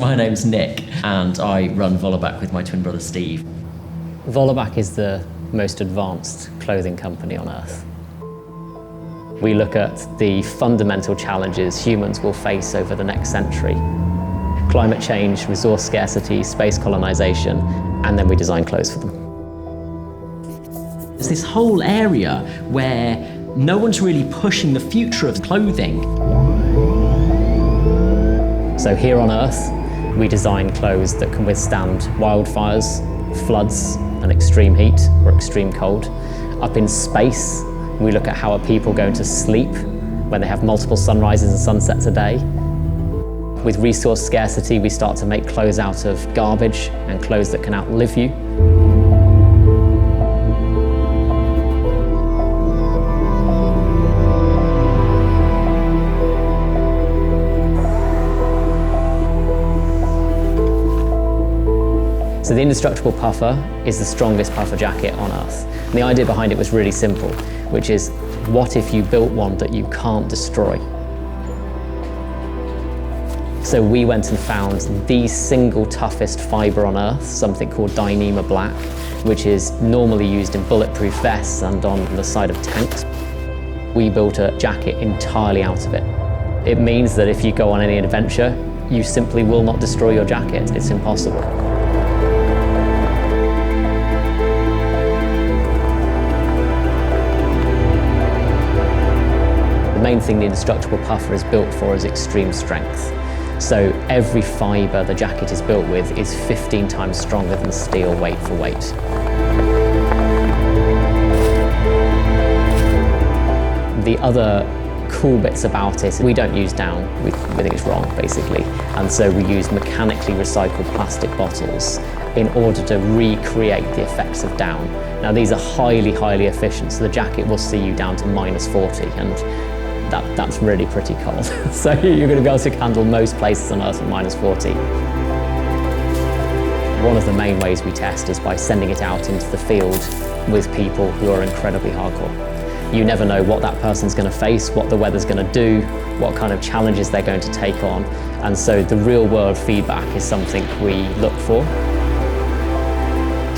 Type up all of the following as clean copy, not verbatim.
My name's Nick, and I run Vollebak with my twin brother Steve. Vollebak is the most advanced clothing company on Earth. We look at the fundamental challenges humans will face over the next century. Climate change, resource scarcity, space colonization, and then we design clothes for them. There's this whole area where no one's really pushing the future of clothing. So here on Earth, we design clothes that can withstand wildfires, floods, and extreme heat or extreme cold. Up in space, we look at how are people going to sleep when they have multiple sunrises and sunsets a day. With resource scarcity, we start to make clothes out of garbage and clothes that can outlive you. So the indestructible puffer is the strongest puffer jacket on Earth. And the idea behind it was really simple, which is, what if you built one that you can't destroy? So we went and found the single toughest fiber on Earth, something called Dyneema Black, which is normally used in bulletproof vests and on the side of tanks. We built a jacket entirely out of it. It means that if you go on any adventure, you simply will not destroy your jacket. It's impossible. The main thing the indestructible puffer is built for is extreme strength. So every fibre the jacket is built with is 15 times stronger than steel weight for weight. The other cool bits about it, we don't use down, we think it's wrong basically, and so we use mechanically recycled plastic bottles in order to recreate the effects of down. Now these are highly, highly efficient, so the jacket will see you down to -40, and that's really pretty cold. So you're going to be able to handle most places on Earth at -40. One of the main ways we test is by sending it out into the field with people who are incredibly hardcore. You never know what that person's going to face, what the weather's going to do, what kind of challenges they're going to take on. And so the real world feedback is something we look for.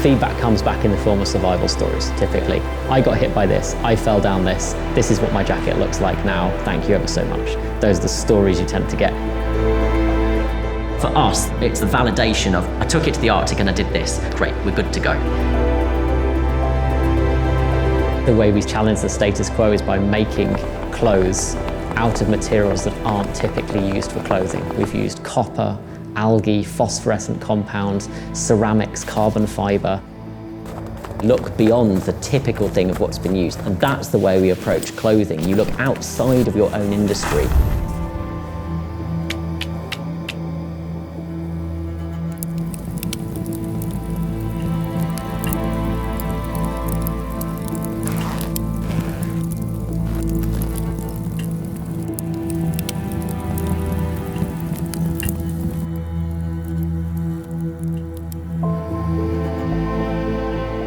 Feedback comes back in the form of survival stories, typically. I got hit by this, I fell down this is what my jacket looks like now, thank you ever so much. Those are the stories you tend to get. For us, it's the validation of, I took it to the Arctic and I did this, great, we're good to go. The way we challenge the status quo is by making clothes out of materials that aren't typically used for clothing. We've used copper, algae, phosphorescent compounds, ceramics, carbon fibre. Look beyond the typical thing of what's been used, and that's the way we approach clothing. You look outside of your own industry.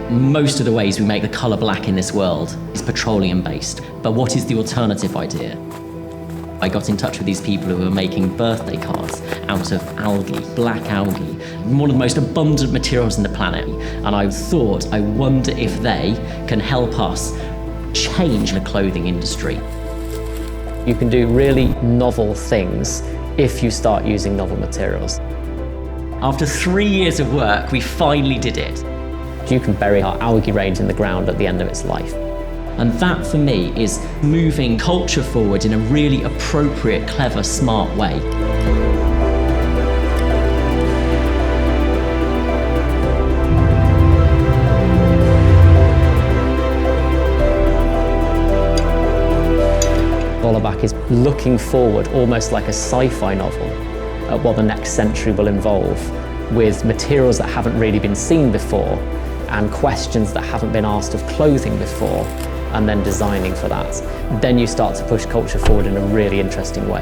Most of the ways we make the colour black in this world is petroleum-based. But what is the alternative idea? I got in touch with these people who were making birthday cards out of algae, black algae, one of the most abundant materials on the planet. And I thought, I wonder if they can help us change the clothing industry. You can do really novel things if you start using novel materials. After 3 years of work, we finally did it. You can bury our algae range in the ground at the end of its life. And that, for me, is moving culture forward in a really appropriate, clever, smart way. Vollebak is looking forward, almost like a sci-fi novel, at what the next century will involve, with materials that haven't really been seen before, and questions that haven't been asked of clothing before, and then designing for that. Then you start to push culture forward in a really interesting way.